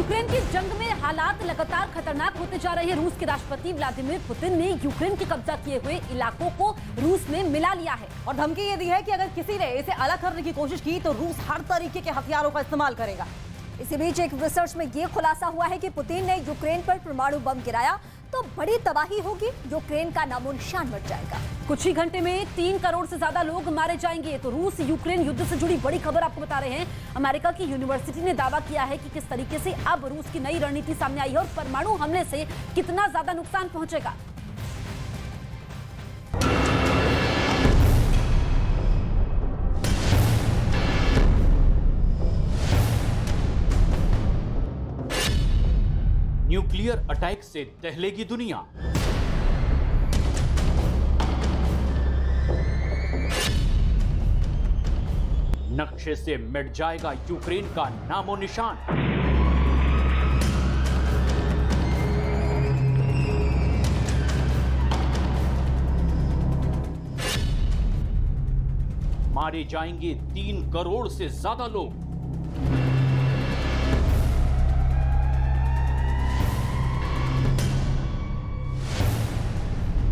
Ukraine की जंग में हालात लगातार खतरनाक होते जा रहे हैं। रूस के राष्ट्रपति व्लादिमीर पुतिन ने यूक्रेन के कब्जा किए हुए इलाकों को रूस में मिला लिया है और धमकी ये दी है कि अगर किसी ने इसे अलग करने की कोशिश की तो रूस हर तरीके के हथियारों का इस्तेमाल करेगा। इसी बीच एक रिसर्च में ये खुलासा हुआ है कि पुतिन ने यूक्रेन पर परमाणु बम गिराया तो बड़ी तबाही होगी, यूक्रेन का नामो निशान मिट जाएगा। कुछ ही घंटे में 3 करोड़ से ज्यादा लोग मारे जाएंगे। तो रूस यूक्रेन युद्ध से जुड़ी बड़ी खबर आपको बता रहे हैं। अमेरिका की यूनिवर्सिटी ने दावा किया है कि किस तरीके से अब रूस की नई रणनीति सामने आई है और परमाणु हमले से कितना ज्यादा नुकसान पहुंचेगा। न्यूक्लियर अटैक से दहलेगी दुनिया। नक्शे से मिट जाएगा यूक्रेन का नामो निशान। मारे जाएंगे 3 करोड़ से ज्यादा लोग।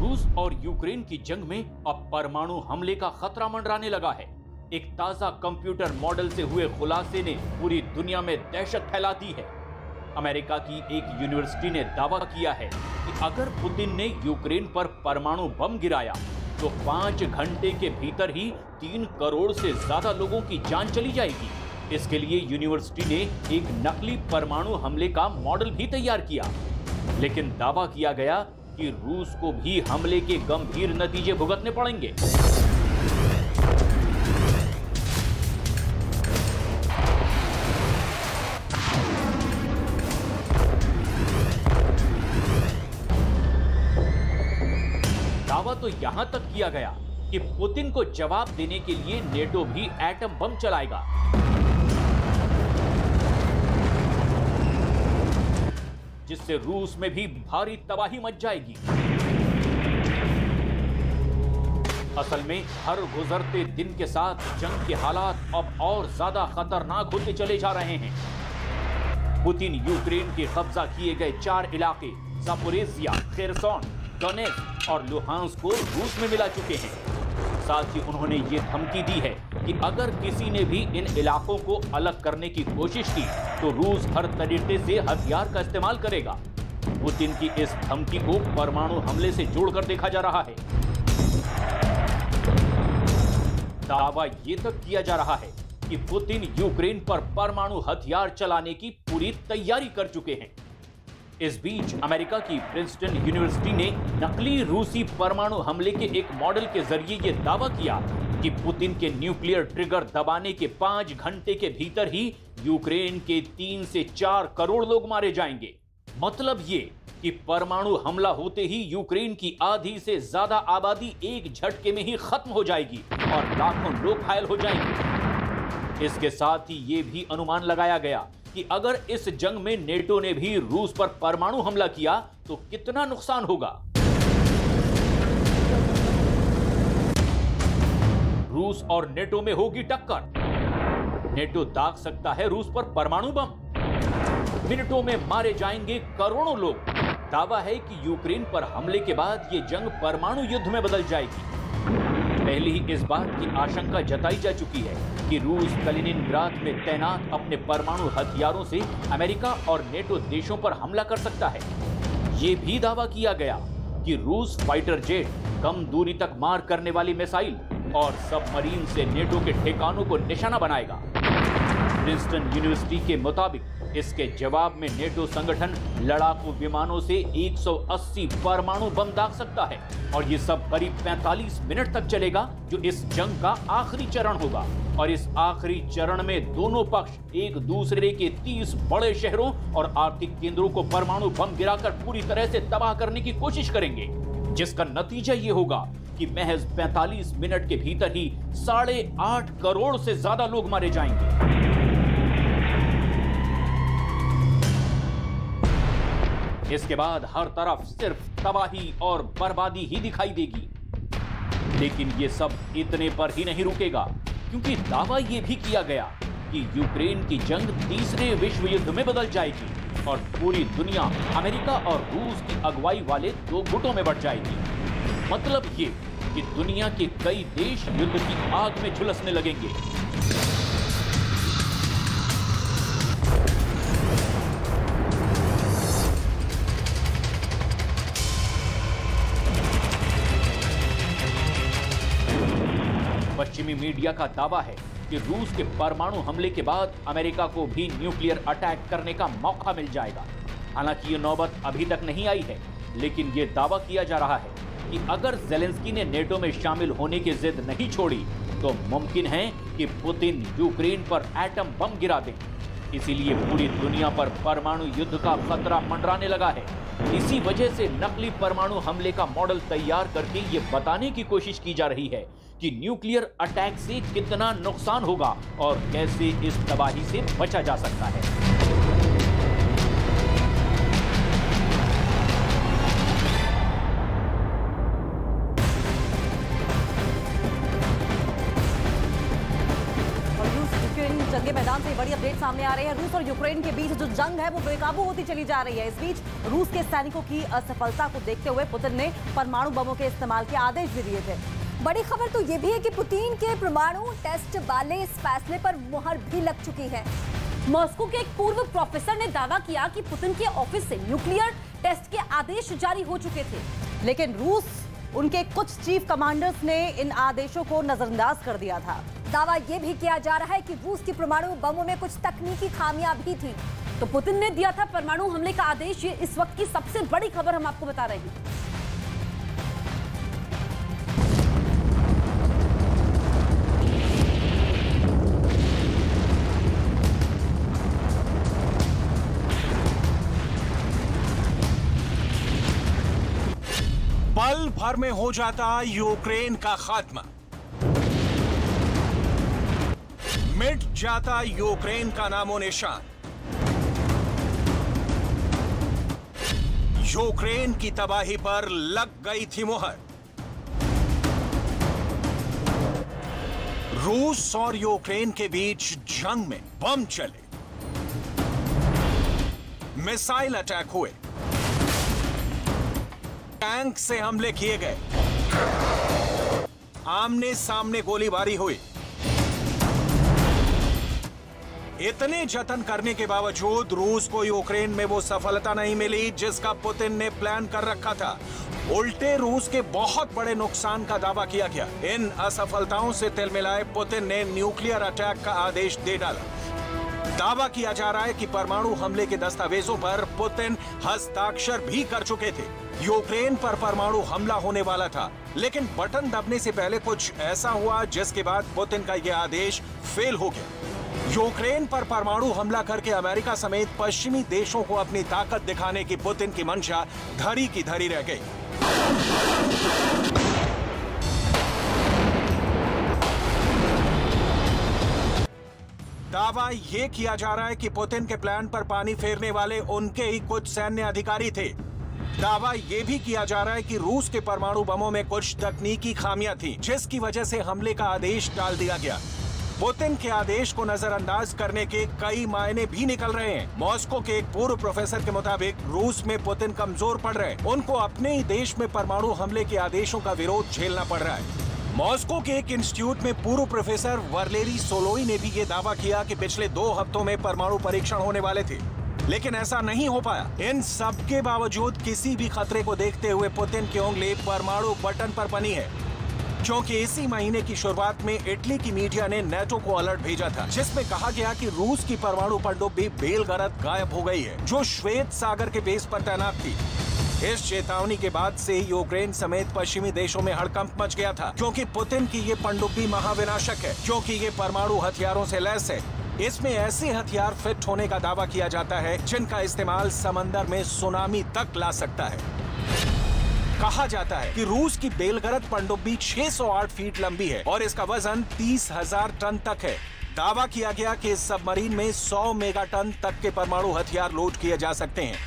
रूस और यूक्रेन की जंग में अब परमाणु हमले का खतरा मंडराने लगा है। एक ताजा कंप्यूटर मॉडल से हुए खुलासे ने पूरी दुनिया में दहशत फैला दी है। अमेरिका की एक यूनिवर्सिटी ने दावा किया है कि अगर पुतिन ने यूक्रेन पर परमाणु बम गिराया तो 5 घंटे के भीतर ही 3 करोड़ से ज्यादा लोगों की जान चली जाएगी। इसके लिए यूनिवर्सिटी ने एक नकली परमाणु हमले का मॉडल भी तैयार किया, लेकिन दावा किया गया कि रूस को भी हमले के गंभीर नतीजे भुगतने पड़ेंगे। दावा तो यहां तक किया गया कि पुतिन को जवाब देने के लिए नेटो भी एटम बम चलाएगा, जिससे रूस में भी भारी तबाही मच जाएगी। असल में हर गुजरते दिन के साथ जंग के हालात अब और ज्यादा खतरनाक होते चले जा रहे हैं। पुतिन यूक्रेन के कब्जा किए गए 4 इलाके ज़ापोरिज़िया, खेरसोन, डोनेट्स्क और लुहांस्क को रूस में मिला चुके हैं। साथ ही उन्होंने ये धमकी दी है कि अगर किसी ने भी इन इलाकों को अलग करने की कोशिश की तो रूस हर तरीके से हथियार का इस्तेमाल करेगा। पुतिन की इस धमकी को परमाणु हमले से जोड़कर देखा जा रहा है। दावा ये तक किया जा रहा है कि पुतिन यूक्रेन पर परमाणु हथियार चलाने की पूरी तैयारी कर चुके हैं। इस बीच अमेरिका की प्रिंसटन यूनिवर्सिटी ने नकली रूसी परमाणु हमले के एक मॉडल के जरिए यह दावा किया कि पुतिन के न्यूक्लियर ट्रिगर दबाने के 5 घंटे के भीतर ही यूक्रेन के 3 से 4 करोड़ लोग मारे जाएंगे। मतलब ये कि परमाणु हमला होते ही यूक्रेन की आधी से ज्यादा आबादी एक झटके में ही खत्म हो जाएगी और लाखों लोग घायल हो जाएंगे। इसके साथ ही ये भी अनुमान लगाया गया कि अगर इस जंग में नेटो ने भी रूस पर परमाणु हमला किया तो कितना नुकसान होगा। रूस और नेटो में होगी टक्कर। नेटो दाग सकता है रूस पर परमाणु बम। मिनटों में मारे जाएंगे करोड़ों लोग। दावा है कि यूक्रेन पर हमले के बाद यह जंग परमाणु युद्ध में बदल जाएगी। पहले ही इस बात की आशंका जताई जा चुकी है कि रूस कलिनिनग्राद में तैनात अपने परमाणु हथियारों से अमेरिका और नेटो देशों पर हमला कर सकता है। ये भी दावा किया गया कि रूस फाइटर जेट, कम दूरी तक मार करने वाली मिसाइल और सबमरीन से नेटो के ठिकानों को निशाना बनाएगा। प्रिंसटन यूनिवर्सिटी के मुताबिक इसके जवाब में नेटो संगठन लड़ाकू विमानों से 180 परमाणु बम दाग सकता है और ये सब करीब 45 मिनट तक चलेगा, जो इस जंग का आखिरी चरण होगा। और इस आखिरी चरण में दोनों पक्ष एक दूसरे के 30 बड़े शहरों और आर्थिक केंद्रों को परमाणु बम गिराकर पूरी तरह से तबाह करने की कोशिश करेंगे, जिसका नतीजा ये होगा कि महज 45 मिनट के भीतर ही 8.5 करोड़ से ज्यादा लोग मारे जाएंगे। इसके बाद हर तरफ सिर्फ तबाही और बर्बादी ही दिखाई देगी। लेकिन ये सब इतने पर ही नहीं रुकेगा, क्योंकि दावा ये भी किया गया कि यूक्रेन की जंग तीसरे विश्व युद्ध में बदल जाएगी। और पूरी दुनिया अमेरिका और रूस की अगुवाई वाले दो गुटों में बंट जाएगी। मतलब ये कि दुनिया के कई देश युद्ध की आग में झुलसने लगेंगे। पश्चिमी मीडिया का दावा है कि रूस के परमाणु हमले के बाद अमेरिका को भी न्यूक्लियर अटैक करने का मौका मिल जाएगा। हालांकि ये नौबत अभी तक नहीं आई है, लेकिन ये दावा किया जा रहा है कि अगर ज़ेलेंस्की ने नेटो में शामिल होने की जिद नहीं छोड़ी तो मुमकिन है कि पुतिन यूक्रेन पर एटम बम गिरा दें। इसीलिए पूरी दुनिया पर परमाणु युद्ध का खतरा मंडराने लगा है। इसी वजह से नकली परमाणु हमले का मॉडल तैयार करके ये बताने की कोशिश की जा रही है कि न्यूक्लियर अटैक से कितना नुकसान होगा और कैसे इस तबाही से बचा जा सकता है। जंग के मैदान से बड़ी अपडेट सामने आ रही है। रूस और यूक्रेन के बीच जो जंग है वो बेकाबू होती चली जा रही है। इस बीच रूस के सैनिकों की असफलता को देखते हुए पुतिन ने परमाणु बमों के इस्तेमाल के आदेश भी दिए थे। बड़ी खबर तो ये भी है कि पुतिन के परमाणु टेस्ट वाले इस फैसले पर मुहर भी लग चुकी है। मॉस्को के एक पूर्व प्रोफेसर ने दावा किया कि पुतिन के ऑफिस से न्यूक्लियर टेस्ट के आदेश जारी हो चुके थे, लेकिन रूस उनके कुछ चीफ कमांडर्स ने इन आदेशों को नजरअंदाज कर दिया था। दावा यह भी किया जा रहा है कि रूस की परमाणु बमों में कुछ तकनीकी खामियां भी थी। तो पुतिन ने दिया था परमाणु हमले का आदेश। ये इस वक्त की सबसे बड़ी खबर हम आपको बता रहे हैं। पल भर में हो जाता यूक्रेन का खात्मा, मिट जाता यूक्रेन का नामो निशान। यूक्रेन की तबाही पर लग गई थी मुहर। रूस और यूक्रेन के बीच जंग में बम चले, मिसाइल अटैक हुए, टैंक से हमले किए गए, आमने सामने गोलीबारी हुई। इतने जतन करने के बावजूद रूस को यूक्रेन में वो सफलता नहीं मिली जिसका पुतिन ने प्लान कर रखा था। उल्टे रूस के बहुत बड़े नुकसान का दावा किया गया। इन असफलताओं से तिलमिलाए पुतिन ने न्यूक्लियर अटैक का आदेश दे डाला। दावा किया जा रहा है कि परमाणु हमले के दस्तावेजों पर पुतिन हस्ताक्षर भी कर चुके थे। यूक्रेन पर परमाणु हमला होने वाला था, लेकिन बटन दबने से पहले कुछ ऐसा हुआ जिसके बाद पुतिन का यह आदेश फेल हो गया। यूक्रेन पर परमाणु हमला करके अमेरिका समेत पश्चिमी देशों को अपनी ताकत दिखाने की पुतिन की मंशा धरी की धरी रह गई। दावा यह किया जा रहा है कि पुतिन के प्लान पर पानी फेरने वाले उनके ही कुछ सैन्य अधिकारी थे। दावा यह भी किया जा रहा है कि रूस के परमाणु बमों में कुछ तकनीकी खामियां थी, जिसकी वजह से हमले का आदेश टाल दिया गया। पुतिन के आदेश को नजरअंदाज करने के कई मायने भी निकल रहे हैं। मॉस्को के एक पूर्व प्रोफेसर के मुताबिक रूस में पुतिन कमजोर पड़ रहे हैं। उनको अपने ही देश में परमाणु हमले के आदेशों का विरोध झेलना पड़ रहा है। मॉस्को के एक इंस्टीट्यूट में पूर्व प्रोफेसर वरलेरी सोलोई ने भी ये दावा किया कि पिछले 2 हफ्तों में परमाणु परीक्षण होने वाले थे, लेकिन ऐसा नहीं हो पाया। इन सब के बावजूद किसी भी खतरे को देखते हुए पुतिन की उंगली परमाणु बटन पर बनी है, क्योंकि इसी महीने की शुरुआत में इटली की मीडिया ने नेटो को अलर्ट भेजा था, जिसमें कहा गया कि रूस की परमाणु पनडुब्बी बेलगरद गायब हो गई है, जो श्वेत सागर के बेस पर तैनात थी। इस चेतावनी के बाद से यूक्रेन समेत पश्चिमी देशों में हड़कंप मच गया था, क्योंकि पुतिन की ये पनडुब्बी महाविनाशक है, क्योंकि ये परमाणु हथियारों से लैस है। इसमें ऐसे हथियार फिट होने का दावा किया जाता है जिनका इस्तेमाल समंदर में सुनामी तक ला सकता है। कहा जाता है कि रूस की बेलगरद पनडुब्बी 608 फीट लंबी है और इसका वजन 30,000 टन तक है। दावा किया गया कि इस सबमरीन में 100 मेगाटन तक के परमाणु हथियार लोड किए जा सकते हैं।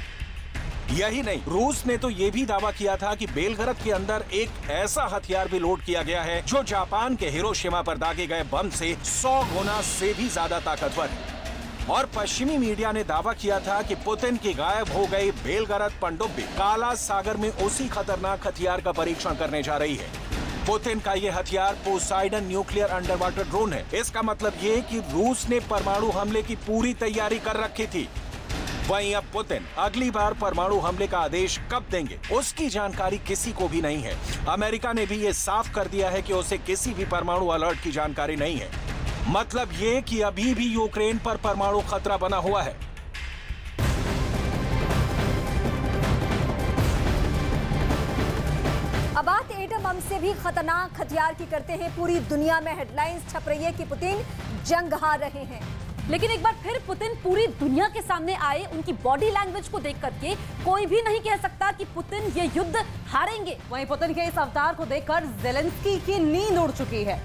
यही नहीं, रूस ने तो यह भी दावा किया था कि बेलगरद के अंदर एक ऐसा हथियार भी लोड किया गया है जो जापान के हिरोशिमा पर दागे गए बम से 100 गुना से भी ज्यादा ताकतवर है। और पश्चिमी मीडिया ने दावा किया था कि पुतिन की गायब हो गई बेलगरद पनडुब्बी काला सागर में उसी खतरनाक हथियार का परीक्षण करने जा रही है। पुतिन का ये हथियार Poseidon nuclear under water drone है। इसका मतलब ये कि रूस ने परमाणु हमले की पूरी तैयारी कर रखी थी। वहीं अब पुतिन अगली बार परमाणु हमले का आदेश कब देंगे, उसकी जानकारी किसी को भी नहीं है। अमेरिका ने भी ये साफ कर दिया है कि उसे किसी भी परमाणु अलर्ट की जानकारी नहीं है। मतलब ये कि अभी भी यूक्रेन पर परमाणु खतरा बना हुआ है। अब बात एटम बम से भी खतरनाक हथियार की करते हैं। पूरी दुनिया में हेडलाइंस छप रही है कि पुतिन जंग हार रहे हैं। लेकिन एक बार फिर पुतिन पूरी दुनिया के सामने आए, उनकी बॉडी लैंग्वेज को देख करके कोई भी नहीं कह सकता कि पुतिन ये युद्ध हारेंगे। वहीं पुतिन के इस अवतार को देखकर ज़ेलेंस्की की नींद उड़ चुकी है।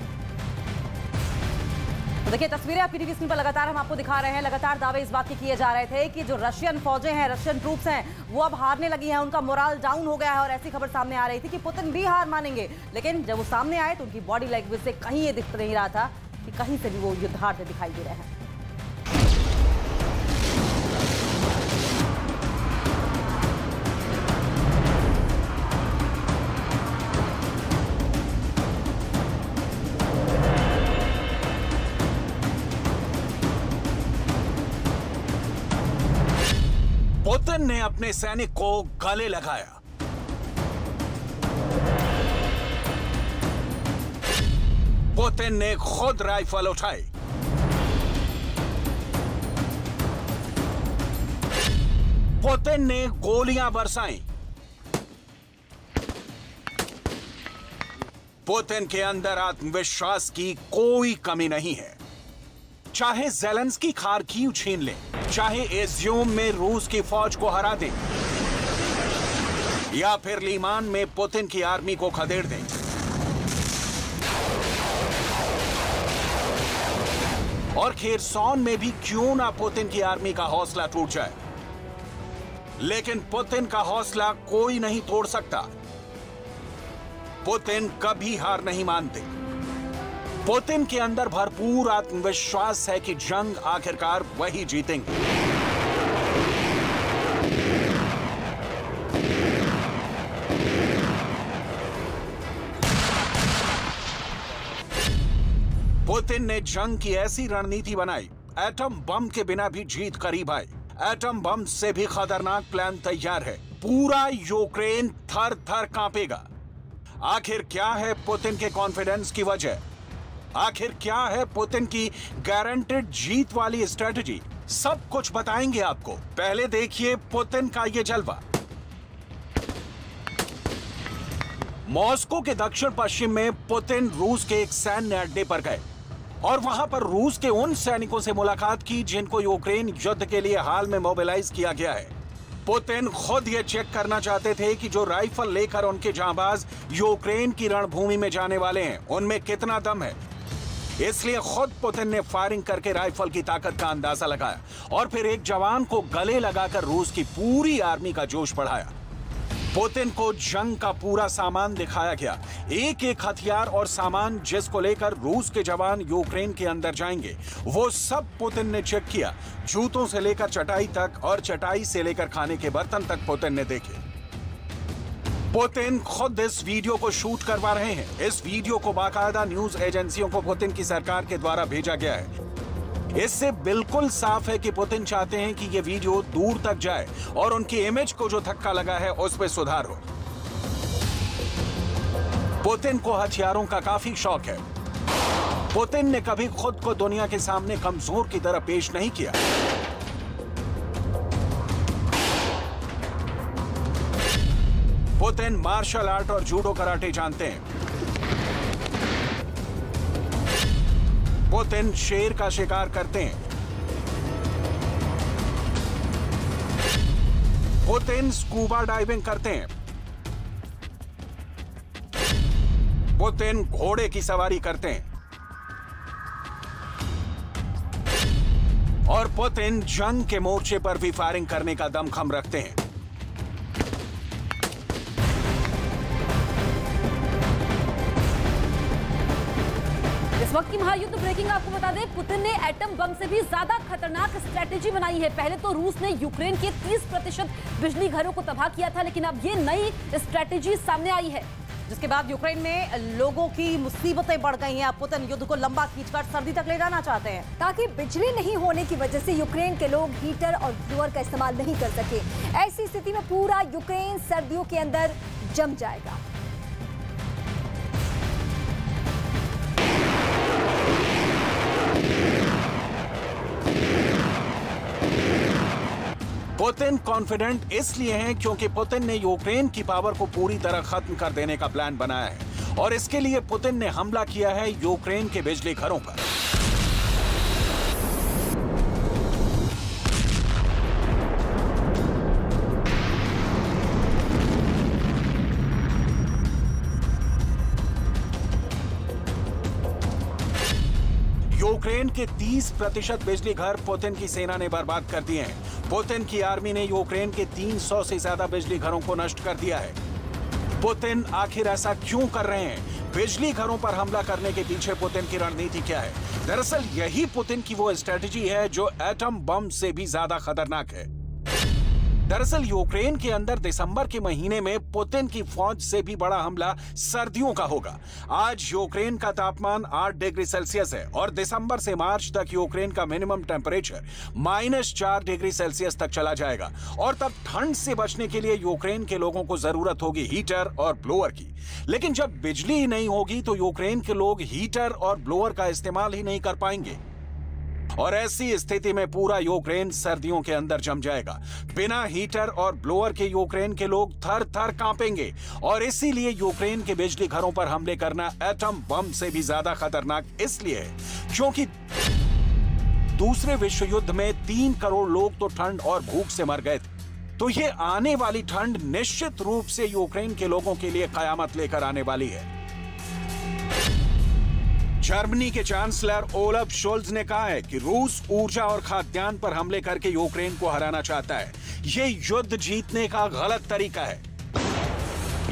तो देखिए तस्वीरें आपकी टीवी स्क्रीन पर लगातार हम आपको दिखा रहे हैं। लगातार दावे इस बात के किए जा रहे थे कि जो रशियन फौजें हैं, रशियन ट्रूप्स हैं, वो अब हारने लगी हैं, उनका मोराल डाउन हो गया है। और ऐसी खबर सामने आ रही थी कि पुतिन भी हार मानेंगे। लेकिन जब वो सामने आए तो उनकी बॉडी लैंग्वेज से कहीं ये दिख नहीं रहा था कि कहीं से भी वो युद्ध हारते दिखाई दे रहे हैं। पुतिन ने अपने सैनिक को गले लगाया। पुतिन ने खुद राइफल उठाई। पुतिन ने गोलियां बरसाई। पुतिन के अंदर आत्मविश्वास की कोई कमी नहीं है। चाहे ज़ेलेंस्की खार्किव छीन ले, चाहे इज़्यूम में रूस की फौज को हरा दें, या फिर लीमान में पुतिन की आर्मी को खदेड़ दें, और खेरसौन में भी क्यों ना पुतिन की आर्मी का हौसला टूट जाए, लेकिन पुतिन का हौसला कोई नहीं तोड़ सकता। पुतिन कभी हार नहीं मानते। पुतिन के अंदर भरपूर आत्मविश्वास है कि जंग आखिरकार वही जीतेंगे। पुतिन ने जंग की ऐसी रणनीति बनाई, एटम बम के बिना भी जीत करीब आई। एटम बम से भी खतरनाक प्लान तैयार है। पूरा यूक्रेन थर थर कांपेगा। आखिर क्या है पुतिन के कॉन्फिडेंस की वजह? आखिर क्या है पुतिन की गारंटेड जीत वाली स्ट्रेटजी? सब कुछ बताएंगे आपको। पहले देखिए पुतिन का ये जलवा। मॉस्को के दक्षिण पश्चिम में पुतिन रूस के एक सैन्य अड्डे पर गए और वहां पर रूस के उन सैनिकों से मुलाकात की जिनको यूक्रेन युद्ध के लिए हाल में मोबिलाइज किया गया है। पुतिन खुद ये चेक करना चाहते थे कि जो राइफल लेकर उनके जांबाज यूक्रेन की रणभूमि में जाने वाले हैं, उनमें कितना दम है। इसलिए खुद पुतिन ने फायरिंग करके राइफल की ताकत का अंदाजा लगाया और फिर एक जवान को गले लगाकर रूस की पूरी आर्मी का जोश बढ़ाया। पुतिन को जंग का पूरा सामान दिखाया गया, एक एक हथियार और सामान जिसको लेकर रूस के जवान यूक्रेन के अंदर जाएंगे, वो सब पुतिन ने चेक किया। जूतों से लेकर चटाई तक और चटाई से लेकर खाने के बर्तन तक पुतिन ने देखे। पुतिन खुद इस वीडियो को शूट करवा रहे हैं। इस वीडियो को बाकायदा न्यूज एजेंसियों को पुतिन की सरकार के द्वारा भेजा गया है। इससे बिल्कुल साफ है कि पुतिन चाहते हैं कि यह वीडियो दूर तक जाए और उनकी इमेज को जो धक्का लगा है उस पर सुधार हो। पुतिन को हथियारों का काफी शौक है। पुतिन ने कभी खुद को दुनिया के सामने कमजोर की तरह पेश नहीं किया। पुतिन मार्शल आर्ट और जूडो कराटे जानते हैं। पुतिन शेर का शिकार करते हैं। पुतिन स्कूबा डाइविंग करते हैं। पुतिन घोड़े की सवारी करते हैं। और पुतिन जंग के मोर्चे पर भी फायरिंग करने का दमखम रखते हैं। इस वक्त की महायुद्ध ब्रेकिंग आपको बता दें, पुतिन ने एटम बम से भी ज्यादा खतरनाक स्ट्रेटेजी बनाई है। पहले तो रूस ने यूक्रेन के 30% बिजली घरों को तबाह किया था, लेकिन अब ये नई स्ट्रेटेजी सामने आई है, जिसके बाद यूक्रेन में लोगों की मुसीबतें बढ़ गई हैं। अब पुतिन युद्ध को लंबा खींचकर सर्दी तक ले जाना चाहते हैं, ताकि बिजली नहीं होने की वजह से यूक्रेन के लोग हीटर और ब्लोअर का इस्तेमाल नहीं कर सके। ऐसी स्थिति में पूरा यूक्रेन सर्दियों के अंदर जम जाएगा। पुतिन कॉन्फिडेंट इसलिए हैं क्योंकि पुतिन ने यूक्रेन की पावर को पूरी तरह खत्म कर देने का प्लान बनाया है और इसके लिए पुतिन ने हमला किया है यूक्रेन के बिजली घरों पर। यूक्रेन के 30% बिजली घर पुतिन की सेना ने बर्बाद कर दिए हैं। पुतिन की आर्मी ने यूक्रेन के 300 से ज्यादा बिजली घरों को नष्ट कर दिया है। पुतिन आखिर ऐसा क्यों कर रहे हैं? बिजली घरों पर हमला करने के पीछे पुतिन की रणनीति क्या है? दरअसल यही पुतिन की वो स्ट्रेटेजी है जो एटम बम से भी ज्यादा खतरनाक है। दरअसल यूक्रेन के अंदर दिसंबर के महीने में पुतिन की फौज से भी बड़ा हमला सर्दियों का होगा। आज यूक्रेन का तापमान 8 डिग्री सेल्सियस है और दिसंबर से मार्च तक यूक्रेन का मिनिमम टेम्परेचर -4 डिग्री सेल्सियस तक चला जाएगा और तब ठंड से बचने के लिए यूक्रेन के लोगों को जरूरत होगी हीटर और ब्लोअर की। लेकिन जब बिजली ही नहीं होगी तो यूक्रेन के लोग हीटर और ब्लोअर का इस्तेमाल ही नहीं कर पाएंगे और ऐसी स्थिति में पूरा यूक्रेन सर्दियों के अंदर जम जाएगा। बिना हीटर और ब्लोअर के यूक्रेन के लोग थर थर कांपेंगे और इसीलिए यूक्रेन के बिजली घरों पर हमले करना एटम बम से भी ज्यादा खतरनाक इसलिए है क्योंकि दूसरे विश्व युद्ध में 3 करोड़ लोग तो ठंड और भूख से मर गए थे। तो ये आने वाली ठंड निश्चित रूप से यूक्रेन के लोगों के लिए कयामत लेकर आने वाली है। जर्मनी के चांसलर ओलफ शोल्ज ने कहा है कि रूस ऊर्जा और खाद्यान्न पर हमले करके यूक्रेन को हराना चाहता है। ये युद्ध जीतने का गलत तरीका है।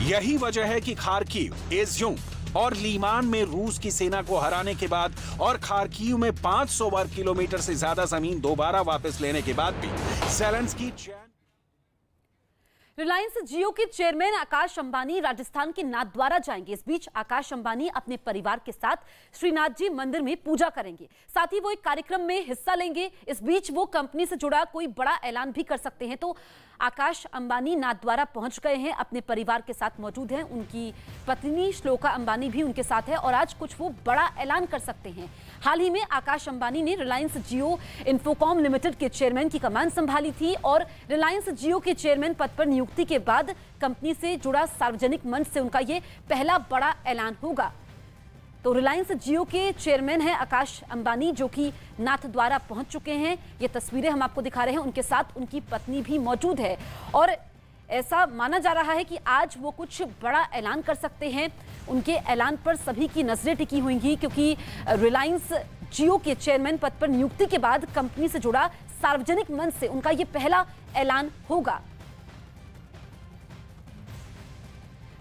यही वजह है कि खार्किव, इज्यूम और लीमान में रूस की सेना को हराने के बाद और खार्किव में 500 वर्ग किलोमीटर से ज्यादा जमीन दोबारा वापस लेने के बाद भी ज़ेलेंस्की रिलायंस जियो के चेयरमैन आकाश अंबानी राजस्थान के नाथद्वारा जाएंगे। इस बीच आकाश अंबानी अपने परिवार के साथ श्रीनाथ जी मंदिर में पूजा करेंगे, साथ ही वो एक कार्यक्रम में हिस्सा लेंगे। इस बीच वो कंपनी से जुड़ा कोई बड़ा ऐलान भी कर सकते हैं। तो आकाश अंबानी नाथद्वारा पहुंच गए हैं, अपने परिवार के साथ मौजूद हैं। उनकी पत्नी श्लोका अंबानी भी उनके साथ है और आज कुछ वो बड़ा ऐलान कर सकते हैं। हाल ही में आकाश अंबानी ने रिलायंस जियो इन्फोकॉम लिमिटेड के चेयरमैन की कमान संभाली थी और रिलायंस जियो के चेयरमैन पद पर नियुक्ति के बाद कंपनी से जुड़ा सार्वजनिक मंच से उनका ये पहला बड़ा ऐलान होगा। तो रिलायंस जियो के चेयरमैन हैं आकाश अंबानी, जो कि नाथद्वारा पहुंच चुके हैं। ये तस्वीरें हम आपको दिखा रहे हैं, उनके साथ उनकी पत्नी भी मौजूद है और ऐसा माना जा रहा है कि आज वो कुछ बड़ा ऐलान कर सकते हैं। उनके ऐलान पर सभी की नजरें टिकी हुई क्योंकि रिलायंस जियो के चेयरमैन पद पर नियुक्ति के बाद कंपनी से जुड़ा सार्वजनिक मंच से उनका ये पहला ऐलान होगा।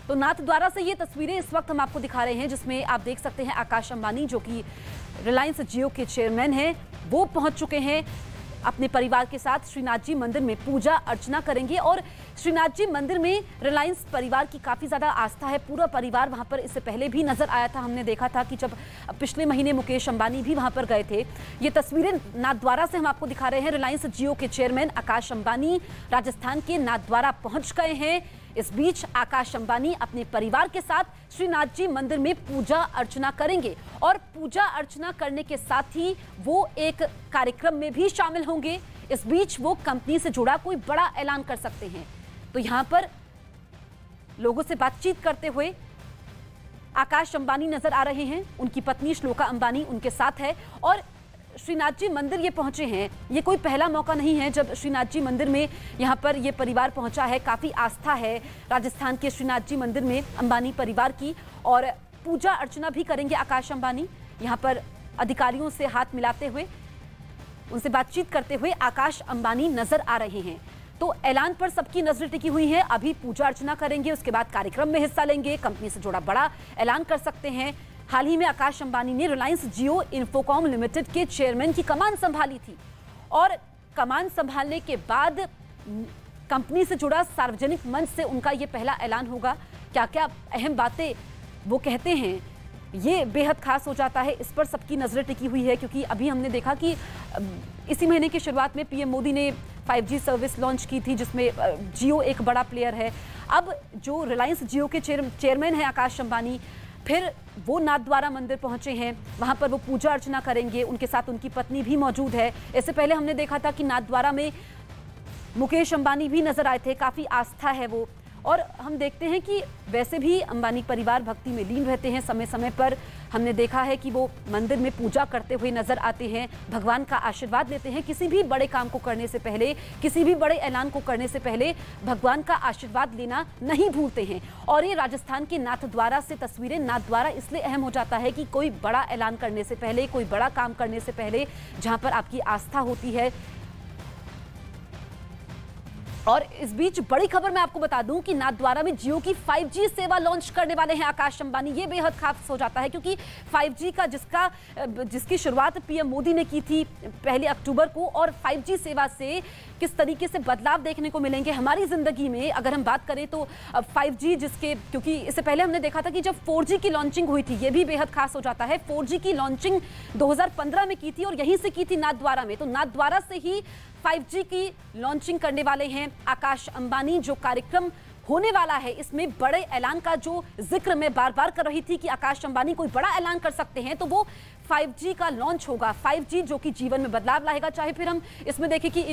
तो नाथद्वारा से ये तस्वीरें इस वक्त हम आपको दिखा रहे हैं, जिसमें आप देख सकते हैं आकाश अंबानी, जो कि रिलायंस जियो के चेयरमैन हैं, वो पहुंच चुके हैं। अपने परिवार के साथ श्रीनाथ जी मंदिर में पूजा अर्चना करेंगे और श्रीनाथ जी मंदिर में रिलायंस परिवार की काफ़ी ज़्यादा आस्था है। पूरा परिवार वहां पर इससे पहले भी नजर आया था। हमने देखा था कि जब पिछले महीने मुकेश अंबानी भी वहां पर गए थे। ये तस्वीरें नाथद्वारा से हम आपको दिखा रहे हैं। रिलायंस जियो के चेयरमैन आकाश अंबानी राजस्थान के नाथद्वारा पहुंच गए हैं। इस बीच आकाश अंबानी अपने परिवार के साथ श्रीनाथ जी मंदिर में पूजा अर्चना करेंगे और पूजा अर्चना करने के साथ ही वो एक कार्यक्रम में भी शामिल होंगे। इस बीच वो कंपनी से जुड़ा कोई बड़ा ऐलान कर सकते हैं। तो यहां पर लोगों से बातचीत करते हुए आकाश अंबानी नजर आ रहे हैं। उनकी पत्नी श्लोका अंबानी उनके साथ है और श्रीनाथ जी मंदिर ये पहुंचे हैं। ये कोई पहला मौका नहीं है जब श्रीनाथ जी मंदिर में यहाँ पर ये परिवार पहुंचा है। काफ़ी आस्था है राजस्थान के श्रीनाथ जी मंदिर में अंबानी परिवार की और पूजा अर्चना भी करेंगे आकाश अंबानी। यहाँ पर अधिकारियों से हाथ मिलाते हुए, उनसे बातचीत करते हुए आकाश अंबानी नजर आ रहे हैं। तो ऐलान पर सबकी नजरें टिकी हुई हैं। अभी पूजा अर्चना करेंगे, उसके बाद कार्यक्रम में हिस्सा लेंगे, कंपनी से जुड़ा बड़ा ऐलान कर सकते हैं। हाल ही में आकाश अंबानी ने रिलायंस जियो इन्फोकॉम लिमिटेड के चेयरमैन की कमान संभाली थी और कमान संभालने के बाद कंपनी से जुड़ा सार्वजनिक मंच से उनका ये पहला ऐलान होगा। क्या क्या अहम बातें वो कहते हैं ये बेहद खास हो जाता है, इस पर सबकी नजरें टिकी हुई है, क्योंकि अभी हमने देखा कि इसी महीने की शुरुआत में पीएम मोदी ने 5G सर्विस लॉन्च की थी जिसमें जियो एक बड़ा प्लेयर है। अब जो रिलायंस जियो के चेयरमैन हैं आकाश अंबानी, फिर वो नाथद्वारा मंदिर पहुंचे हैं, वहां पर वो पूजा अर्चना करेंगे, उनके साथ उनकी पत्नी भी मौजूद है। इससे पहले हमने देखा था कि नाथद्वारा में मुकेश अंबानी भी नजर आए थे, काफी आस्था है वो। और हम देखते हैं कि वैसे भी अंबानी परिवार भक्ति में लीन रहते हैं, समय समय पर हमने देखा है कि वो मंदिर में पूजा करते हुए नजर आते हैं, भगवान का आशीर्वाद लेते हैं। किसी भी बड़े काम को करने से पहले, किसी भी बड़े ऐलान को करने से पहले भगवान का आशीर्वाद लेना नहीं भूलते हैं। और ये राजस्थान के नाथद्वारा से तस्वीरें, नाथद्वारा इसलिए अहम हो जाता है कि कोई बड़ा ऐलान करने से पहले, कोई बड़ा काम करने से पहले जहां पर आपकी आस्था होती है। और इस बीच बड़ी खबर मैं आपको बता दूं कि नाथद्वारा में जियो की 5G सेवा लॉन्च करने वाले हैं आकाश अंबानी। ये बेहद खास हो जाता है क्योंकि 5G का जिसकी शुरुआत पीएम मोदी ने की थी 1 अक्टूबर को, और 5G सेवा से किस तरीके से बदलाव देखने को मिलेंगे हमारी जिंदगी में। अगर हम बात करें तो 5G क्योंकि इससे पहले हमने देखा था कि जब 4G की लॉन्चिंग हुई थी, ये भी बेहद खास हो जाता है। 4G की लॉन्चिंग 2015 में की थी और यहीं से की थी नाथद्वारा में, तो नाथद्वारा से ही 5G की लॉन्चिंग करने वाले हैं आकाश अंबानी। जो कार्यक्रम होने वाला है इसमें बड़े ऐलान का जो जिक्र मैं बार बार कर रही थी कि आकाश अंबानी कोई बड़ा ऐलान कर सकते हैं, तो वो 5G का लॉन्च होगा। 5G जो कि जीवन में बदलाव लाएगा, चाहे फिर हम इसमें देखें कि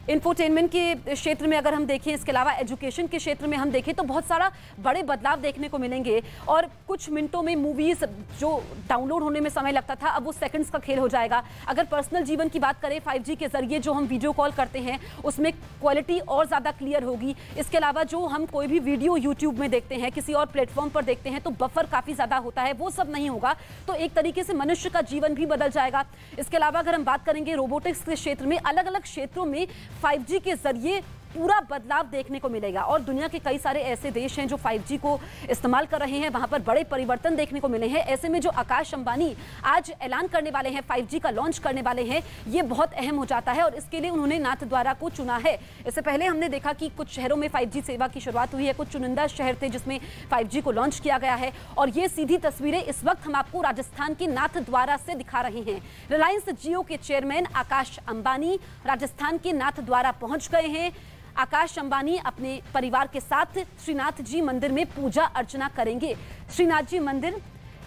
इंफोटेनमेंट के क्षेत्र में अगर हम देखें, इसके अलावा एजुकेशन के क्षेत्र में हम देखें तो बहुत सारा बड़े बदलाव देखने को मिलेंगे। और कुछ मिनटों में मूवीज जो डाउनलोड होने में समय लगता था, अब वो सेकंड्स का खेल हो जाएगा। अगर पर्सनल जीवन की बात करें, 5G के जरिए जो हम वीडियो कॉल करते हैं उसमें क्वालिटी और ज़्यादा क्लियर होगी। इसके अलावा जो हम कोई भी वीडियो यूट्यूब में देखते हैं, किसी और प्लेटफॉर्म पर देखते हैं तो बफर काफ़ी ज़्यादा होता है, वो सब नहीं होगा। तो एक तरीके से मनुष्य का जीवन भी बदल जाएगा। इसके अलावा अगर हम बात करेंगे रोबोटिक्स के क्षेत्र में, अलग अलग क्षेत्रों में 5G के जरिए पूरा बदलाव देखने को मिलेगा। और दुनिया के कई सारे ऐसे देश हैं जो 5G को इस्तेमाल कर रहे हैं, वहां पर बड़े परिवर्तन देखने को मिले हैं। ऐसे में जो आकाश अंबानी आज ऐलान करने वाले हैं, 5G का लॉन्च करने वाले हैं, ये बहुत अहम हो जाता है और इसके लिए उन्होंने नाथद्वारा को चुना है। इससे पहले हमने देखा कि कुछ शहरों में 5G सेवा की शुरुआत हुई है, कुछ चुनिंदा शहर थे जिसमें 5G को लॉन्च किया गया है। और ये सीधी तस्वीरें इस वक्त हम आपको राजस्थान के नाथद्वारा से दिखा रहे हैं। रिलायंस जियो के चेयरमैन आकाश अंबानी राजस्थान के नाथद्वारा पहुंच गए हैं। आकाश अंबानी अपने परिवार के साथ श्रीनाथ जी मंदिर में पूजा अर्चना करेंगे। श्रीनाथ जी मंदिर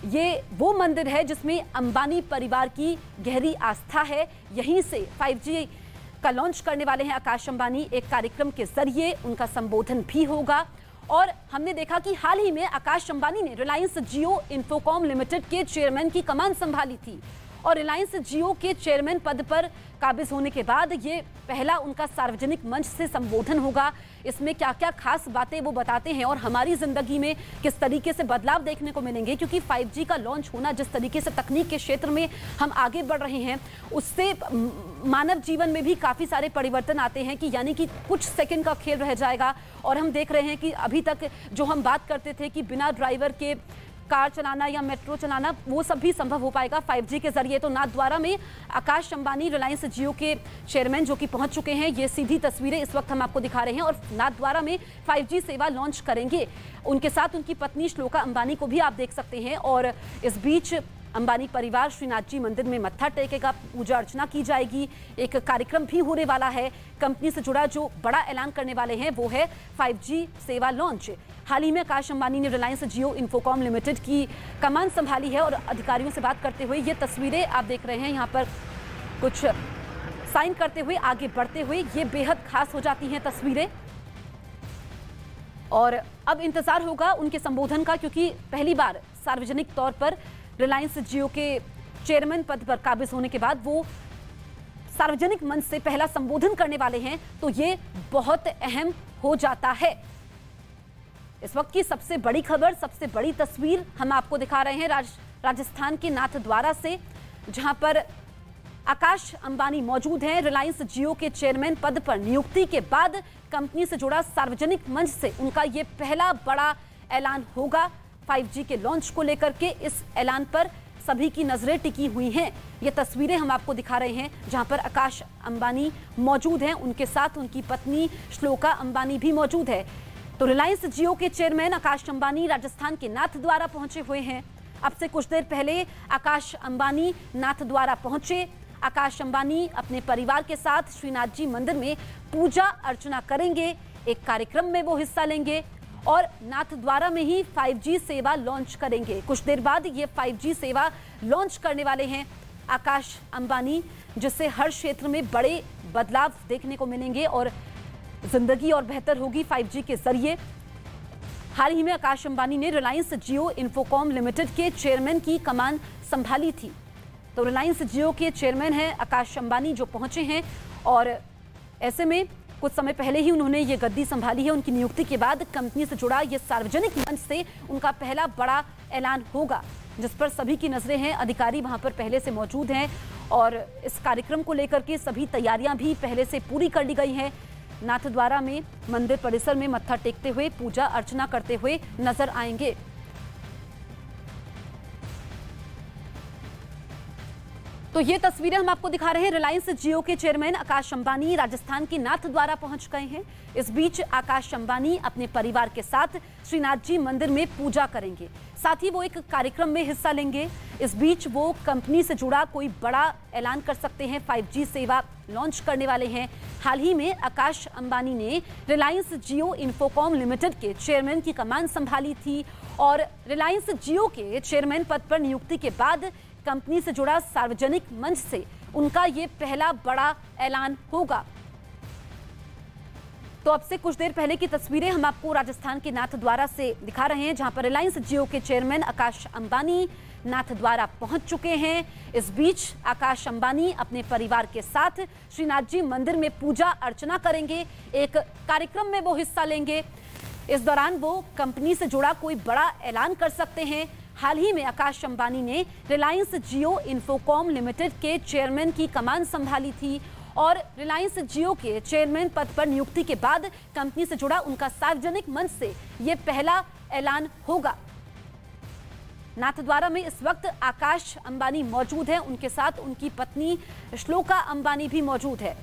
ये वो मंदिर है जिसमें अंबानी परिवार की गहरी आस्था है। यहीं से 5G का लॉन्च करने वाले हैं आकाश अंबानी। एक कार्यक्रम के जरिए उनका संबोधन भी होगा। और हमने देखा कि हाल ही में आकाश अंबानी ने रिलायंस जियो इन्फोकॉम लिमिटेड के चेयरमैन की कमान संभाली थी और रिलायंस जियो के चेयरमैन पद पर काबिज होने के बाद ये पहला उनका सार्वजनिक मंच से संबोधन होगा। इसमें क्या क्या खास बातें वो बताते हैं और हमारी जिंदगी में किस तरीके से बदलाव देखने को मिलेंगे, क्योंकि 5G का लॉन्च होना, जिस तरीके से तकनीक के क्षेत्र में हम आगे बढ़ रहे हैं, उससे मानव जीवन में भी काफ़ी सारे परिवर्तन आते हैं कि यानी कि कुछ सेकंड का खेल रह जाएगा। और हम देख रहे हैं कि अभी तक जो हम बात करते थे कि बिना ड्राइवर के कार चलाना या मेट्रो चलाना, वो सब भी संभव हो पाएगा 5G के जरिए। तो नाथद्वारा में आकाश अंबानी रिलायंस जियो के चेयरमैन जो कि पहुंच चुके हैं, ये सीधी तस्वीरें इस वक्त हम आपको दिखा रहे हैं। और नाथद्वारा में 5G सेवा लॉन्च करेंगे। उनके साथ उनकी पत्नी श्लोका अंबानी को भी आप देख सकते हैं। और इस बीच अंबानी परिवार श्रीनाथ जी मंदिर में मत्था टेकेगा, पूजा अर्चना की जाएगी। एक कार्यक्रम भी होने वाला है। कंपनी से जुड़ा जो बड़ा ऐलान करने वाले हैं वो है 5G सेवा लॉन्च। हाल ही में आकाश अंबानी ने रिलायंस जियो इन्फोकॉम लिमिटेड की कमान संभाली है और अधिकारियों से बात करते हुए ये तस्वीरें आप देख रहे हैं, यहाँ पर कुछ साइन करते हुए, आगे बढ़ते हुए, ये बेहद खास हो जाती हैं तस्वीरें। और अब इंतजार होगा उनके संबोधन का, क्योंकि पहली बार सार्वजनिक तौर पर रिलायंस जियो के चेयरमैन पद पर काबिज होने के बाद वो सार्वजनिक मंच से पहला संबोधन करने वाले हैं, तो ये बहुत अहम हो जाता है। इस वक्त की सबसे बड़ी खबर, सबसे बड़ी तस्वीर हम आपको दिखा रहे हैं राजस्थान के नाथद्वारा से, जहां पर आकाश अंबानी मौजूद हैं। रिलायंस जियो के चेयरमैन पद पर नियुक्ति के बाद कंपनी से जुड़ा सार्वजनिक मंच से उनका ये पहला बड़ा ऐलान होगा। 5G के लॉन्च को लेकर के इस ऐलान पर सभी की नजरें टिकी हुई हैं। ये तस्वीरें हम आपको दिखा रहे हैं जहां पर आकाश अंबानी मौजूद हैं, उनके साथ उनकी पत्नी श्लोका अंबानी भी मौजूद है। तो रिलायंस जियो के चेयरमैन आकाश अंबानी राजस्थान के नाथद्वारा पहुंचे हुए हैं। अब से कुछ देर पहले आकाश अंबानी नाथद्वारा पहुंचे। आकाश अंबानी अपने परिवार के साथ श्रीनाथ जी मंदिर में पूजा अर्चना करेंगे, एक कार्यक्रम में वो हिस्सा लेंगे और नाथद्वारा में ही 5G सेवा लॉन्च करेंगे। कुछ देर बाद ये 5G सेवा लॉन्च करने वाले हैं आकाश अंबानी, जिससे हर क्षेत्र में बड़े बदलाव देखने को मिलेंगे और जिंदगी और बेहतर होगी 5G के जरिए। हाल ही में आकाश अंबानी ने रिलायंस जियो इन्फोकॉम लिमिटेड के चेयरमैन की कमान संभाली थी। तो रिलायंस जियो के चेयरमैन हैं आकाश अंबानी जो पहुंचे हैं और ऐसे में कुछ समय पहले ही उन्होंने ये गद्दी संभाली है। उनकी नियुक्ति के बाद कंपनी से जुड़ा ये सार्वजनिक मंच से उनका पहला बड़ा ऐलान होगा, जिस पर सभी की नजरें हैं। अधिकारी वहां पर पहले से मौजूद हैं और इस कार्यक्रम को लेकर के सभी तैयारियां भी पहले से पूरी कर ली गई हैं। नाथद्वारा में मंदिर परिसर में मत्था टेकते हुए पूजा अर्चना करते हुए नजर आएंगे। तो ये तस्वीरें हम आपको दिखा रहे हैं। रिलायंस जियो के चेयरमैन आकाश अंबानी राजस्थान के नाथद्वारा पहुंच गए हैं। इस बीच आकाश अंबानी अपने परिवार के साथ श्रीनाथ जी मंदिर में पूजा करेंगे, साथ ही वो एक कार्यक्रम में हिस्सा लेंगे। इस बीच वो कंपनी से जुड़ा कोई बड़ा ऐलान कर सकते हैं, 5G सेवा लॉन्च करने वाले हैं। हाल ही में आकाश अंबानी ने रिलायंस जियो इन्फोकॉम लिमिटेड के चेयरमैन की कमान संभाली थी और रिलायंस जियो के चेयरमैन पद पर नियुक्ति के बाद कंपनी से जुड़ा सार्वजनिक मंच से उनका ये पहला बड़ा ऐलान होगा। तो अब से कुछ देर पहले की तस्वीरें हम आपको राजस्थान के नाथद्वारा से दिखा रहे हैं, जहां पर रिलायंस जियो के चेयरमैन आकाश अंबानी नाथद्वारा पहुंच चुके हैं। इस बीच आकाश अंबानी अपने परिवार के साथ श्रीनाथ जी मंदिर में पूजा अर्चना करेंगे, एक कार्यक्रम में वो हिस्सा लेंगे। इस दौरान वो कंपनी से जुड़ा कोई बड़ा ऐलान कर सकते हैं। हाल ही में आकाश अंबानी ने रिलायंस जियो इन्फोकॉम लिमिटेड के चेयरमैन की कमान संभाली थी और रिलायंस जियो के चेयरमैन पद पर नियुक्ति के बाद कंपनी से जुड़ा उनका सार्वजनिक मंच से यह पहला ऐलान होगा। नाथद्वारा में इस वक्त आकाश अंबानी मौजूद है, उनके साथ उनकी पत्नी श्लोका अंबानी भी मौजूद है।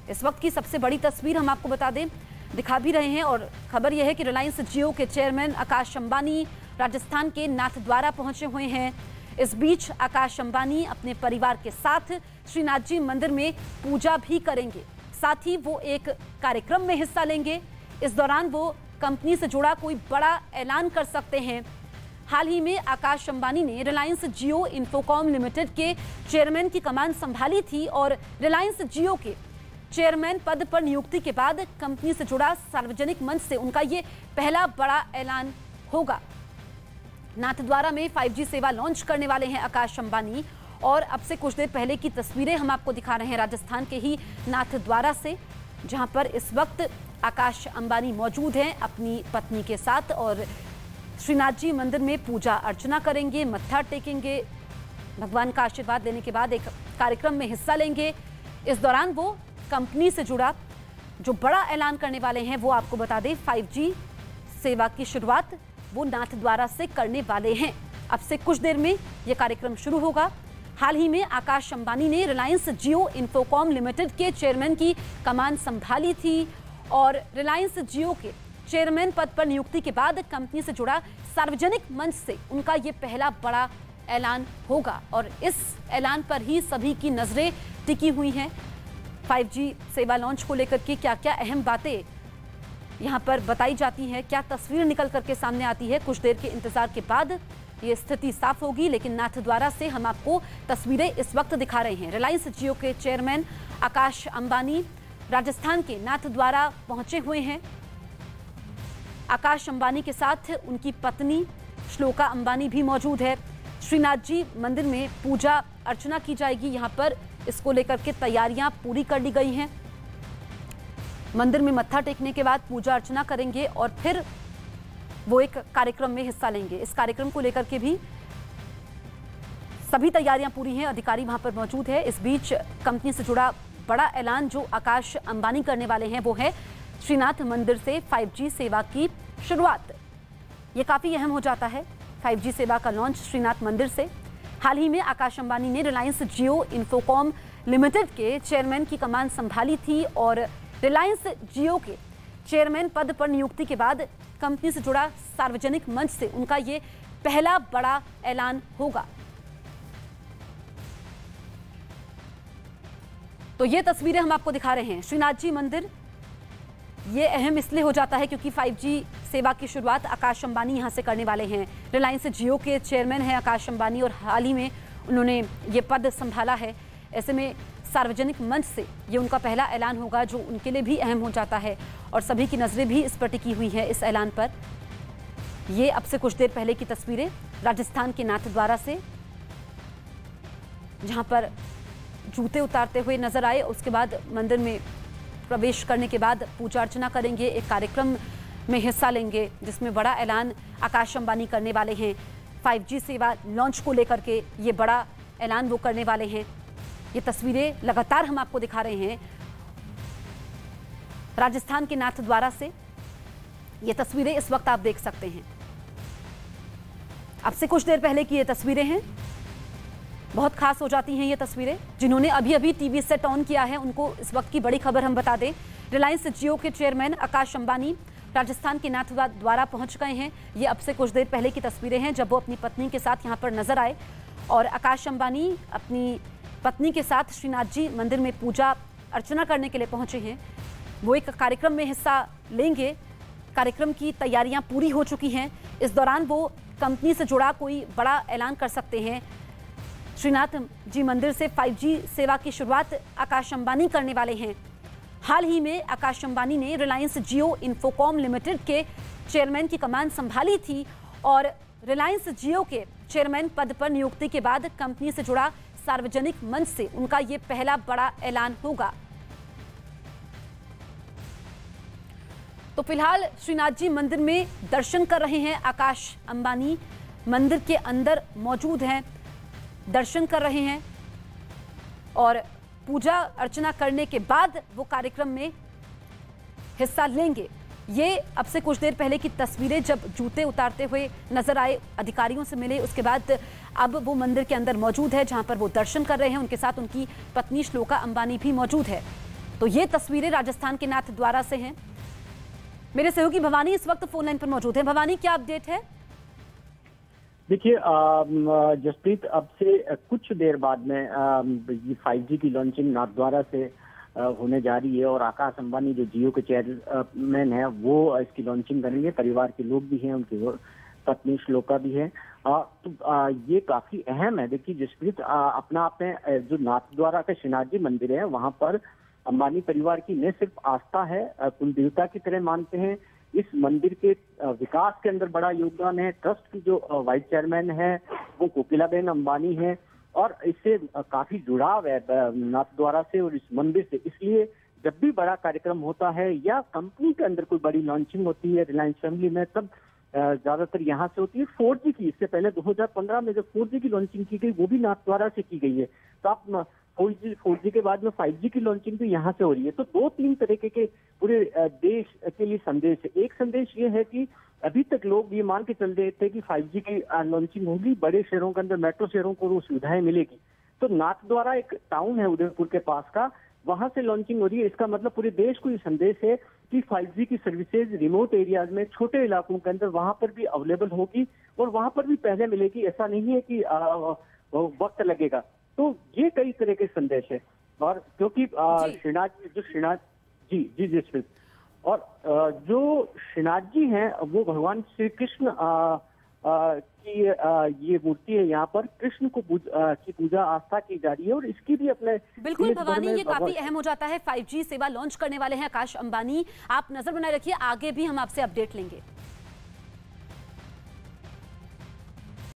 इस वक्त की सबसे बड़ी तस्वीर हम आपको बता दें, दिखा भी रहे हैं और खबर यह है कि रिलायंस जियो के चेयरमैन आकाश अंबानी राजस्थान के नाथद्वारा पहुंचे हुए हैं। इस बीच आकाश अंबानी अपने परिवार के साथ श्रीनाथ जी मंदिर में पूजा भी करेंगे, साथ ही वो एक कार्यक्रम में हिस्सा लेंगे। इस दौरान वो कंपनी से जुड़ा कोई बड़ा ऐलान कर सकते हैं। हाल ही में आकाश अंबानी ने रिलायंस जियो इन्फोकॉम लिमिटेड के चेयरमैन की कमान संभाली थी और रिलायंस जियो के चेयरमैन पद पर नियुक्ति के बाद कंपनी से जुड़ा सार्वजनिक मंच से उनका ये पहला बड़ा ऐलान होगा। नाथद्वारा में 5G सेवा लॉन्च करने वाले हैं आकाश अंबानी और अब से कुछ देर पहले की तस्वीरें हम आपको दिखा रहे हैं राजस्थान के ही नाथद्वारा से, जहां पर इस वक्त आकाश अंबानी मौजूद हैं अपनी पत्नी के साथ और श्रीनाथ जी मंदिर में पूजा अर्चना करेंगे, मत्था टेकेंगे, भगवान का आशीर्वाद लेने के बाद एक कार्यक्रम में हिस्सा लेंगे। इस दौरान वो कंपनी से जुड़ा जो बड़ा ऐलान करने वाले हैं वो आपको बता दें, 5G सेवा की शुरुआत वो नाथद्वारा से करने वाले हैं। अब से कुछ देर में यह कार्यक्रम शुरू होगा। हाल ही में आकाश अंबानी ने रिलायंस जियो इन्फोकॉम लिमिटेड के चेयरमैन की कमान संभाली थी और रिलायंस जियो के चेयरमैन पद पर नियुक्ति के बाद कंपनी से जुड़ा सार्वजनिक मंच से उनका ये पहला बड़ा ऐलान होगा और इस ऐलान पर ही सभी की नजरें टिकी हुई हैं। 5G सेवा लॉन्च को लेकर के क्या क्या अहम बातें यहाँ पर बताई जाती हैं, क्या तस्वीर निकल करके सामने आती है, कुछ देर के इंतजार के बाद ये स्थिति साफ होगी। लेकिन नाथद्वारा से हम आपको तस्वीरें इस वक्त दिखा रहे हैं। रिलायंस जियो के चेयरमैन आकाश अंबानी राजस्थान के नाथद्वारा पहुंचे हुए हैं। आकाश अंबानी के साथ उनकी पत्नी श्लोका अंबानी भी मौजूद है। श्रीनाथ जी मंदिर में पूजा अर्चना की जाएगी, यहाँ पर इसको लेकर के तैयारियां पूरी कर ली गई हैं। मंदिर में मत्था टेकने के बाद पूजा अर्चना करेंगे और फिर वो एक कार्यक्रम में हिस्सा लेंगे। इस कार्यक्रम को लेकर के भी सभी तैयारियां पूरी हैं, अधिकारी वहां पर मौजूद है। इस बीच कंपनी से जुड़ा बड़ा ऐलान जो आकाश अंबानी करने वाले हैं वो है श्रीनाथ मंदिर से 5G सेवा की शुरुआत। ये काफ़ी अहम हो जाता है 5G सेवा का लॉन्च श्रीनाथ मंदिर से। हाल ही में आकाश अंबानी ने रिलायंस जियो इन्फोकॉम लिमिटेड के चेयरमैन की कमान संभाली थी और रिलायंस जियो के चेयरमैन पद पर नियुक्ति के बाद कंपनी से जुड़ा सार्वजनिक मंच से उनका ये पहला बड़ा ऐलान होगा। तो ये तस्वीरें हम आपको दिखा रहे हैं श्रीनाथ जी मंदिर। ये अहम इसलिए हो जाता है क्योंकि 5G सेवा की शुरुआत आकाश अंबानी यहां से करने वाले हैं। रिलायंस जियो के चेयरमैन हैं आकाश अंबानी और हाल ही में उन्होंने ये पद संभाला है। ऐसे में सार्वजनिक मंच से ये उनका पहला ऐलान होगा जो उनके लिए भी अहम हो जाता है और सभी की नजरें भी इस पर टिकी हुई है इस ऐलान पर। ये अब से कुछ देर पहले की तस्वीरें राजस्थान के नाथद्वारा से, जहां पर जूते उतारते हुए नजर आए। उसके बाद मंदिर में प्रवेश करने के बाद पूजा अर्चना करेंगे, एक कार्यक्रम में हिस्सा लेंगे जिसमें बड़ा ऐलान आकाश अंबानी करने वाले हैं। 5G सेवा लॉन्च को लेकर के ये बड़ा ऐलान वो करने वाले हैं। ये तस्वीरें लगातार हम आपको दिखा रहे हैं राजस्थान के नाथद्वारा से। ये तस्वीरें इस वक्त आप देख सकते हैं। अब से कुछ देर पहले की ये तस्वीरें हैं। बहुत खास हो जाती हैं ये तस्वीरें। जिन्होंने अभी अभी टीवी सेट ऑन किया है उनको इस वक्त की बड़ी खबर हम बता दें। रिलायंस जियो के चेयरमैन आकाश अंबानी राजस्थान के नाथद्वारा पहुंच गए हैं। ये अब से कुछ देर पहले की तस्वीरें हैं जब वो अपनी पत्नी के साथ यहाँ पर नजर आए और आकाश अंबानी अपनी पत्नी के साथ श्रीनाथ जी मंदिर में पूजा अर्चना करने के लिए पहुंचे हैं। वो एक कार्यक्रम में हिस्सा लेंगे। कार्यक्रम की तैयारियां पूरी हो चुकी हैं। इस दौरान वो कंपनी से जुड़ा कोई बड़ा ऐलान कर सकते हैं। श्रीनाथ जी मंदिर से 5G सेवा की शुरुआत आकाश अंबानी करने वाले हैं। हाल ही में आकाश अंबानी ने रिलायंस जियो इन्फोकॉम लिमिटेड के चेयरमैन की कमान संभाली थी और रिलायंस जियो के चेयरमैन पद पर नियुक्ति के बाद कंपनी से जुड़ा सार्वजनिक मंच से उनका ये पहला बड़ा ऐलान होगा। तो फिलहाल श्रीनाथ जी मंदिर में दर्शन कर रहे हैं आकाश अंबानी। मंदिर के अंदर मौजूद हैं, दर्शन कर रहे हैं और पूजा अर्चना करने के बाद वो कार्यक्रम में हिस्सा लेंगे। ये अब से कुछ देर पहले की तस्वीरें जब जूते उतारते हुए नजर आए, अधिकारियों से मिले, उसके बाद अब वो मंदिर के अंदर मौजूद है जहां पर वो दर्शन कर रहे हैं। उनके साथ उनकी पत्नी श्लोका अंबानी भी मौजूद है। तो ये तस्वीरें राजस्थान के नाथद्वारा से हैं। मेरे सहयोगी भवानी इस वक्त फोन लाइन पर मौजूद है। भवानी, क्या अपडेट है? देखिए जसप्रीत, अब से कुछ देर बाद में ये 5G की लॉन्चिंग नाथद्वारा से होने जा रही है और आकाश अंबानी जो जियो के चेयरमैन है वो इसकी लॉन्चिंग करेंगे। परिवार के लोग भी हैं, उनकी पत्नी श्लोका भी है। तो ये काफी अहम है। देखिए जसप्रीत, अपना आपने जो नाथद्वारा का श्रीनाथ जी मंदिर है वहां पर अंबानी परिवार की न सिर्फ आस्था है, कुल देवता की तरह मानते हैं। इस मंदिर के विकास के अंदर बड़ा योगदान है। ट्रस्ट की जो वाइस चेयरमैन है वो कोकिलाबेन अंबानी है और इससे काफी जुड़ाव है नाथद्वारा से और इस मंदिर से। इसलिए जब भी बड़ा कार्यक्रम होता है या कंपनी के अंदर कोई बड़ी लॉन्चिंग होती है रिलायंस फैमिली में, तब ज्यादातर यहाँ से होती है। 4G की, इससे पहले 2015 में जब 4G की लॉन्चिंग की गई वो भी नाथद्वारा से की गई है। तो आप 4G के बाद में 5G की लॉन्चिंग भी यहाँ से हो रही है। तो 2-3 तरीके के पूरे देश के लिए संदेश है। एक संदेश ये है कि अभी तक लोग ये मान के चल रहे थे कि 5G की लॉन्चिंग होगी, बड़े शहरों के अंदर, मेट्रो शहरों को वो सुविधाएं मिलेगी। तो नाथद्वारा एक टाउन है उदयपुर के पास का, वहां से लॉन्चिंग हो रही है। इसका मतलब पूरे देश को ये संदेश है कि 5G की सर्विसेज रिमोट एरियाज में, छोटे इलाकों के अंदर वहां पर भी अवेलेबल होगी और वहां पर भी पहले मिलेगी। ऐसा नहीं है कि वक्त लगेगा। तो ये कई तरह के संदेश है। और क्योंकि श्रीनाथ जी और जो श्रीनाथ जी हैं वो भगवान श्री कृष्ण की ये मूर्ति है। यहाँ पर कृष्ण को की पूजा आस्था की जा रही है और इसकी भी अपने बिल्कुल भवानी, ये काफी अहम हो जाता है। 5G सेवा लॉन्च करने वाले हैं आकाश अंबानी। आप नजर बनाए रखिए, आगे भी हम आपसे अपडेट लेंगे।